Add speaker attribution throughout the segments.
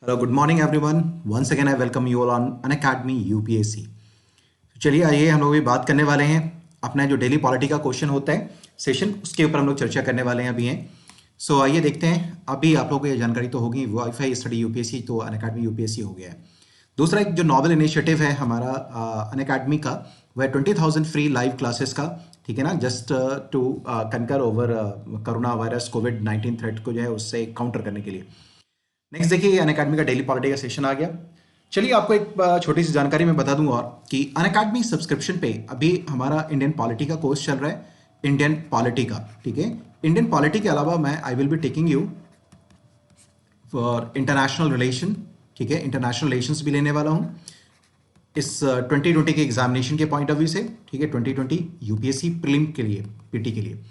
Speaker 1: Hello good morning everyone. Once again I welcome you all on Unacademy UPSC. चलिए आइए हम लोग भी बात करने वाले हैं अपना जो डेली पॉलिटी का क्वेश्चन होता है सेशन, उसके ऊपर हम लोग चर्चा करने वाले हैं अभी हैं। सो आइए देखते हैं। अभी आप लोगों को ये जानकारी तो होगी, वाईफाई स्टडी यूपीएससी तो अनअकैडमी यूपीएससी हो गया है। दूसरा एक जो नॉवल इनिशिएटिव है हमारा अनअकैडमी का, वह 20,000 फ्री लाइव क्लासेस का, ठीक है ना, जस्ट टू कंकर ओवर कोरोना वायरस कोविड-19 थ्रेट को जो है उससे काउंटर करने के लिए। नेक्स्ट देखिए, अनअकैडमी का डेली पॉलिटी का सेशन आ गया। चलिए आपको एक छोटी सी जानकारी मैं बता दूं और कि अनअकैडमी सब्सक्रिप्शन पे अभी हमारा इंडियन पॉलिटी का कोर्स चल रहा है, इंडियन पॉलिटी का, ठीक है। इंडियन पॉलिटी के अलावा मैं I will be taking you for international relation, ठीक है, इंटरनेशनल रिलेशंस भी लेने वाला हूं इस 2020 के एग्जामिनेशन के पॉइंट ऑफ व्यू से, ठीक है, 2020 यूपीएससी प्रीलिम के लिए, पीटी के लिए।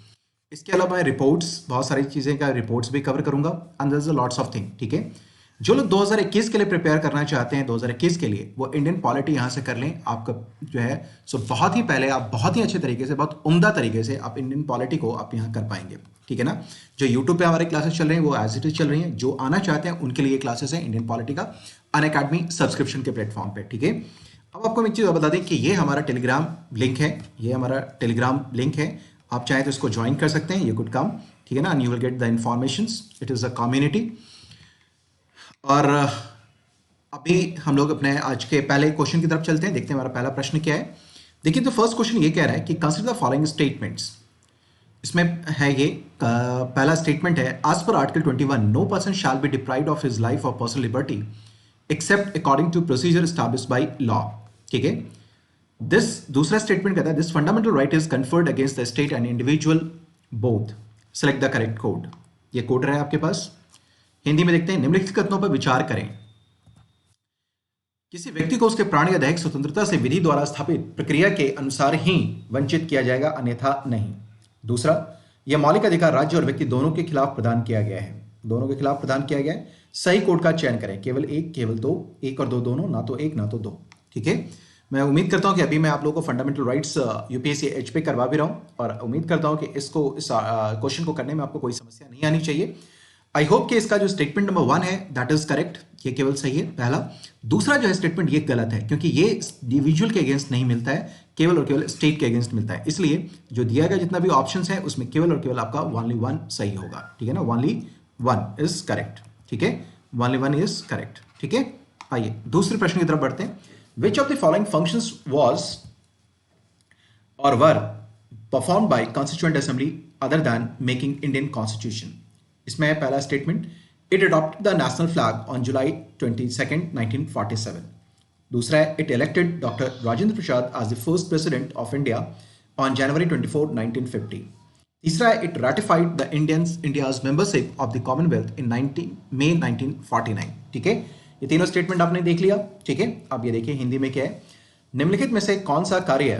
Speaker 1: इसके अलावा मैं रिपोर्ट्स, बहुत सारी चीज़ें का रिपोर्ट्स भी कवर करूंगा, and there is a lots of thing, ठीक है। जो लोग 2021 के लिए प्रिपेयर करना चाहते हैं, 2021 के लिए, वो इंडियन पॉलिटी यहाँ से कर लें। आपका जो है सो बहुत ही पहले आप बहुत ही अच्छे तरीके से, बहुत उम्दा तरीके से आप इंडियन पॉलिटी को आप यहाँ कर पाएंगे, ठीक है ना। जो यूट्यूब पे हमारे क्लासेस चल रहे हैं वो एज इट इज चल रही हैं। जो आना चाहते हैं उनके लिए क्लासेस है इंडियन पॉलिटी का अनअकैडमी सब्सक्रिप्शन के प्लेटफॉर्म पे, ठीक है। अब आपको हम एक चीज़ बता दें कि ये हमारा टेलीग्राम लिंक है, ये हमारा टेलीग्राम लिंक है। आप चाहें तो इसको ज्वाइन कर सकते हैं, यू कुड कम, ठीक है ना, and you will get the informations. It is a community. और अभी हम लोग अपने आज के पहले क्वेश्चन की तरफ चलते हैं, देखते हैं हमारा पहला प्रश्न क्या है। देखिए तो फर्स्ट क्वेश्चन ये कह रहा है कि कंसिडर द फॉलोइंग स्टेटमेंट्स। इसमें है ये पहला स्टेटमेंट है, आज पर article 21 no person shall be deprived of his life और personal liberty except according to procedure established by law, ठीक है। दिस दूसरा स्टेटमेंट कहता है this fundamental right is conferred against the state and individual both. Select the correct code. ये code रहा है आपके पास। हिंदी में देखते हैं, निम्नलिखित कथनों पर विचार करें। किसी व्यक्ति को उसके प्राण या दैहिक स्वतंत्रता से विधि द्वारा स्थापित प्रक्रिया के अनुसार ही वंचित किया जाएगा, अन्यथा नहीं। दूसरा, यह मौलिक अधिकार राज्य और व्यक्ति दोनों के खिलाफ प्रदान किया गया है, दोनों के खिलाफ प्रदान किया गया है। सही कोड का चयन करें, केवल एक, केवल दो, एक और दो दोनों, ना तो एक ना तो दो, ठीक है। मैं उम्मीद करता हूं कि अभी मैं आप लोगों को फंडामेंटल राइट्स यूपीएससी एच पे करवा भी रहा हूं, और उम्मीद करता हूं कि इस क्वेश्चन को करने में आपको कोई समस्या नहीं आनी चाहिए। आई होप कि इसका जो स्टेटमेंट नंबर 1 है दैट इज करेक्ट, ये केवल सही है पहला। दूसरा जो है स्टेटमेंट ये गलत है, क्योंकि ये इंडिविजुअल के अगेंस्ट नहीं मिलता है, केवल और केवल स्टेट के अगेंस्ट मिलता है। इसलिए जो दिया गया जितना भी ऑप्शंस है उसमें केवल और केवल आपका ओनली वन सही होगा, ठीक है ना, ओनली वन इज करेक्ट, ठीक है, ओनली वन इज करेक्ट, ठीक है। आइए दूसरे प्रश्न की तरफ बढ़ते हैं। Which of the following functions was or were performed by constituent assembly other than making Indian constitution. इसमें है पहला statement, it adopted the national flag on July 22, 1947। दूसरा है, it elected doctor Rajendra Prasad as the first president of India on January 24, 1950। तीसरा है, it ratified the India's membership of the Commonwealth in 19 May 1949, ठीक है। ये तीनों स्टेटमेंट आपने देख लिया, ठीक है। अब ये देखिए हिंदी में क्या है, निम्नलिखित में से कौन सा कार्य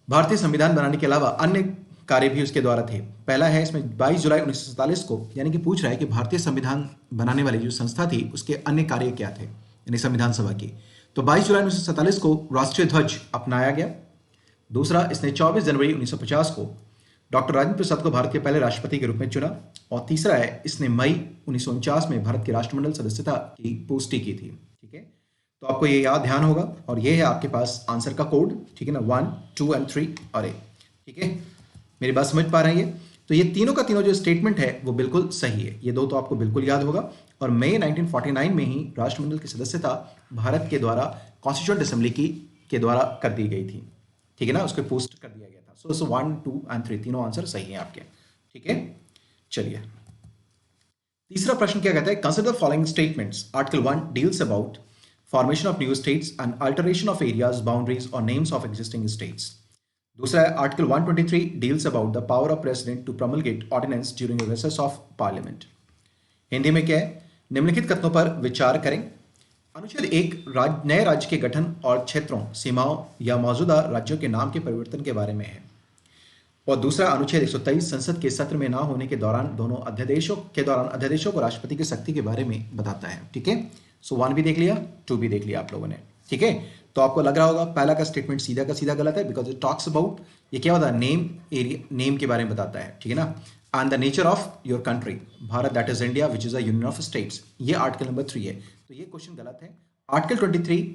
Speaker 1: भारतीय संविधान बनाने के अलावा अन्य कार्य भी उसके द्वारा थे। पहला है इसमें 22 जुलाई 1947 को, यानी कि पूछ रहा है कि भारतीय संविधान बनाने वाली जो संस्था थी उसके अन्य कार्य क्या थे, यानी संविधान सभा की। तो 22 जुलाई 1947 को राष्ट्रीय ध्वज अपनाया गया। दूसरा, इसने 24 जनवरी 1950 को डॉक्टर राजेंद्र प्रसाद को भारत के पहले राष्ट्रपति के रूप में चुना। और तीसरा है, इसने मई 1949 में भारत के राष्ट्रमंडल सदस्यता की पुष्टि की थी, ठीक है। तो आपको ये याद ध्यान होगा, और ये है आपके पास आंसर का कोड, ठीक है ना, 1, 2 एंड 3 और ए, ठीक है। मेरी बात समझ पा रहे हैं ये? तो ये तीनों का तीनों जो स्टेटमेंट है वो बिल्कुल सही है। ये दो तो आपको बिल्कुल याद होगा। और मई 1949 में ही राष्ट्रमंडल की सदस्यता भारत के द्वारा कॉन्स्टिट्यूएंट असेंबली के द्वारा कर दी गई थी, ठीक है ना, उसको पोस्ट कर दिया गया था। सो 1, 2 एंड 3 तीनों आंसर सही हैं आपके, ठीक है। चलिए तीसरा प्रश्न क्या कहता है, consider following statements. Article 1 deals about formation of new states and alteration of areas, boundaries और नेम्स ऑफ एग्जिस्टिंग स्टेट्स। दूसरा है, article 123 deals about the power of president to promulgate ordinance during the recess of parliament. Hindi में क्या है, निम्नलिखित कथनों पर विचार करें। अनुच्छेद 1 नए राज्य के गठन और क्षेत्रों, सीमाओं या मौजूदा राज्यों के नाम के परिवर्तन के बारे में है। और दूसरा, अनुच्छेद 123 संसद के सत्र में ना होने के दौरान दोनों अध्यादेशों को राष्ट्रपति की शक्ति के बारे में बताता है, ठीक है। सो 1 भी देख लिया, 2 भी देख लिया आप लोगों ने, ठीक है। तो आपको लग रहा होगा पहला का स्टेटमेंट सीधा का सीधा गलत है, बिकॉज इट टॉक्स अबाउट, ये क्या होता है, नेम एरिया, नेम के बारे में बताता है, ठीक है ना। And the nature of your country, Bharat that is India which is a union of states, ये आर्टिकल नंबर 3 है, तो ये क्वेश्चन गलत है। आर्टिकल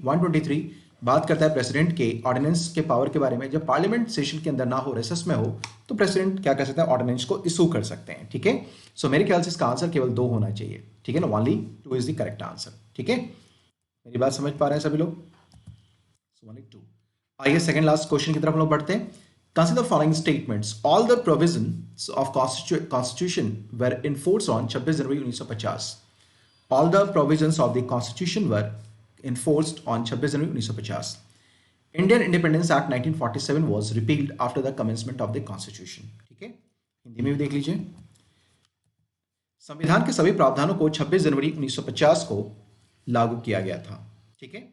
Speaker 1: 123 बात करता है प्रेसिडेंट के ऑर्डिनेंस के पावर के बारे में। जब पार्लियामेंट सेशन के अंदर ना हो, रेसेस में हो, तो प्रेसिडेंट क्या कर सकता है, ऑर्डिनेंस को इशू कर सकते हैं, ठीक है। सो मेरे ख्याल से इसका आंसर केवल 2 होना चाहिए, ठीक है ना, only 2 is the correct answer, ठीक है। मेरी बात समझ पा रहे हैं सभी लोग? So only 2। आइए सेकंड लास्ट क्वेश्चन की तरफ हम लोग बढ़ते हैं। Consider the following statements. All the provisions of Constitution were enforced on 26 January 1950. All the provisions of the Constitution were enforced on 26 January 1950. Indian Independence Act 1947 was repealed after the commencement of the Constitution. ठीक है, हिंदी में भी देख लीजिए। संविधान के सभी प्रावधानों को 26 जनवरी 1950 को लागू किया गया था, ठीक है।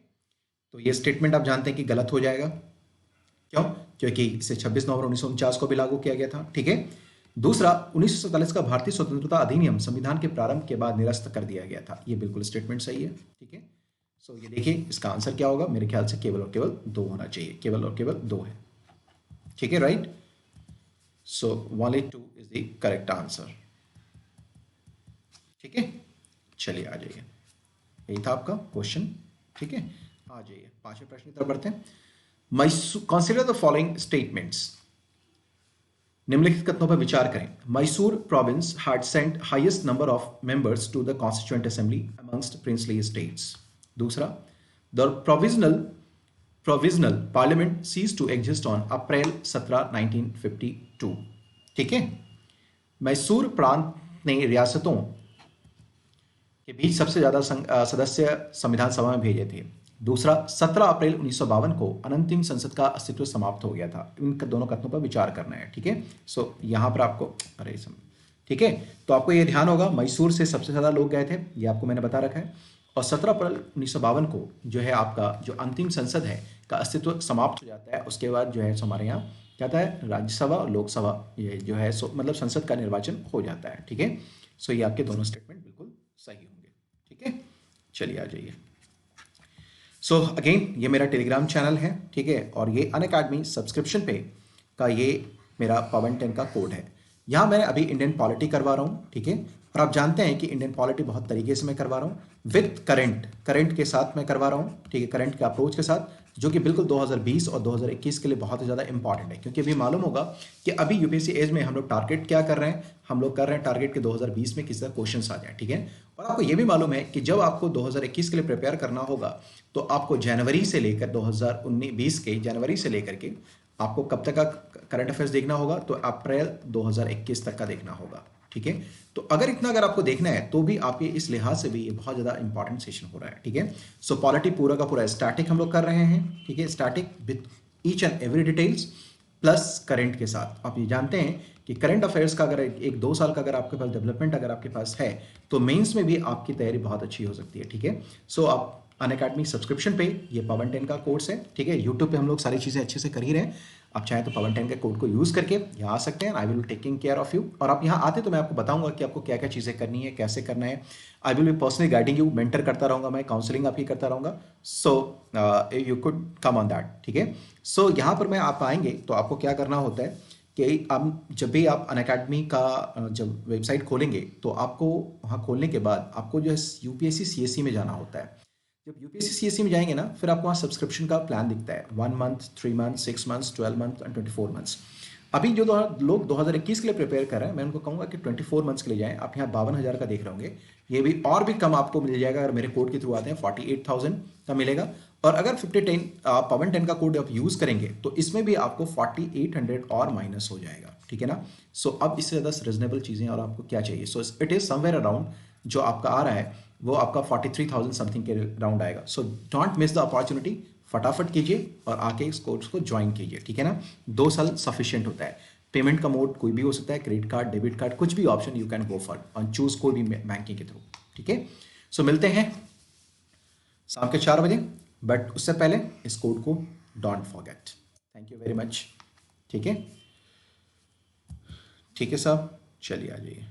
Speaker 1: तो ये स्टेटमेंट आप जानते हैं कि गलत हो जाएगा, क्यों? क्योंकि इसे 26 नवंबर 1949 को भी लागू किया गया था, ठीक है। दूसरा, 1947 का भारतीय स्वतंत्रता अधिनियम संविधान के प्रारंभ के बाद निरस्त कर दिया गया था, ये बिल्कुल स्टेटमेंट सही है, ठीक है। सो ये देखिए इसका आंसर क्या होगा, मेरे ख्याल से केवल और केवल 2 होना चाहिए, केवल और केवल 2 है, ठीक है, right. So only 2 is the correct answer, ठीक है। चलिए आ जाइए, यही था आपका क्वेश्चन, ठीक है। आ जाइए 5वें प्रश्न की तरफ बढ़ते हैं। कंसिडर द फॉलोइंग स्टेटमेंट्स, निम्नलिखित कथनों पर विचार करें। Mysore province had sent highest number of members to the constituent assembly amongst princely states. दूसरा, the provisional parliament ceased to exist on April 17, 1952। ठीक है, मैसूर प्रांत ने रियासतों के बीच सबसे ज्यादा सदस्य संविधान सभा में भेजे थे। दूसरा, 17 अप्रैल 1952 को अनंतिम संसद का अस्तित्व समाप्त हो गया था। इन दोनों कथनों पर विचार करना है, ठीक है। सो यहां पर आपको ठीक है, तो आपको ये ध्यान होगा मैसूर से सबसे ज्यादा लोग गए थे, ये आपको मैंने बता रखा है। और 17 अप्रैल 1952 को जो है आपका जो अंतिम संसद है का अस्तित्व समाप्त हो जाता है। उसके बाद जो है हमारे यहाँ क्या होता है, राज्यसभा और लोकसभा ये जो है मतलब संसद का निर्वाचन हो जाता है, ठीक है। सो ये आपके दोनों स्टेटमेंट बिल्कुल सही होंगे, ठीक है। चलिए आ जाइए। सो अगेन ये मेरा टेलीग्राम चैनल है, ठीक है, और ये अनअकैडमी सब्सक्रिप्शन पे का ये मेरा पवन 10 का कोड है। यहाँ मैं अभी इंडियन पॉलिटी करवा रहा हूँ, ठीक है। और आप जानते हैं कि इंडियन पॉलिटी बहुत तरीके से मैं करवा रहा हूँ विथ करंट के साथ मैं करवा रहा हूँ, ठीक है, करंट के अप्रोच के साथ, जो कि बिल्कुल 2020 और 2021 के लिए बहुत ही ज़्यादा इंपॉर्टेंट है। क्योंकि अभी मालूम होगा कि अभी यूपीएससी एज में हम लोग टारगेट क्या कर रहे हैं, हम लोग कर रहे हैं टारगेट के 2020 में किस तरह क्वेश्चन आ जाए, ठीक है। और आपको ये भी मालूम है कि जब आपको 2021 के लिए प्रिपेयर करना होगा तो आपको जनवरी से लेकर 2019-20 के जनवरी से लेकर के आपको कब तक का करंट अफेयर्स देखना होगा, तो अप्रैल 2021 तक का देखना होगा, ठीक है। तो अगर आपको देखना है तो भी आपके इस लिहाज से भी ये बहुत ज़्यादा इंपॉर्टेंट सेशन हो रहा है, ठीक है। सो पॉलिटी पूरा का पूरा स्टैटिक हम लोग कर रहे हैं, ठीक है, static with each and every details plus current के साथ। आप ये जानते हैं कि करंट अफेयर्स का अगर 1-2 साल का अगर आपके पास डेवलपमेंट अगर आपके पास है तो मेंस में भी आपकी तैयारी बहुत अच्छी हो सकती है, ठीक है। सो आप अनअकैडमी सब्सक्रिप्शन पे ये पवन 10 का कोर्स है, ठीक है। यूट्यूब पे हम लोग सारी चीज़ें अच्छे से कर ही रहे हैं। आप चाहें तो पवन 10 के कोड को यूज़ करके यहाँ आ सकते हैं। I will taking care of you. और आप यहाँ आते तो मैं आपको बताऊंगा कि आपको क्या क्या चीज़ें करनी है, कैसे करना है। I will be personally guiding you, mentor करता रहूँगा मैं, काउंसलिंग आपकी करता रहूँगा। So you could come on that, ठीक है। सो यहाँ पर मैं आप आएंगे तो आपको क्या करना होता है कि आप जब भी आप अनअकैडमी का जब वेबसाइट खोलेंगे तो आपको वहाँ खोलने के बाद आपको जो है यूपीएससी सीएससी में जाना होता है। जब यूपीएससी सीएससी में जाएंगे ना, फिर आपको वहाँ सब्सक्रिप्शन का प्लान दिखता है, 1 month, 3 month, 6 months, 12 month and 24 months. अभी जो लोग 2021 के लिए प्रिपेयर कर रहे हैं, मैं उनको कहूँगा कि 24 मंथ्स के लिए जाएं। आप यहाँ 52,000 का देख रहे होंगे, ये भी और भी कम आपको मिल जाएगा अगर मेरे कोड के थ्रू आते हैं, 48,000 का मिलेगा। और अगर 5010 पवन 10 का कोड आप यूज़ करेंगे तो इसमें भी आपको 4800 और माइनस हो जाएगा, ठीक है ना। सो अब इससे ज़्यादा रिजनेबल चीज़ें और आपको क्या चाहिए। So it is somewhere around जो आपका आ रहा है वो आपका 43,000 समथिंग के राउंड आएगा। So don't miss the opportunity, फटाफट कीजिए और आके इस कोर्स को ज्वाइन कीजिए, ठीक है ना। 2 साल सफिशिएंट होता है। पेमेंट का मोड कोई भी हो सकता है, क्रेडिट कार्ड, डेबिट कार्ड, कुछ भी option you can go for और चूज कोई भी बैंकिंग के थ्रू, ठीक है। सो मिलते हैं शाम के 4 बजे, बट उससे पहले इस कोड को don't forget. Thank you very much, ठीक है, ठीक है साहब, चलिए आ जाइए।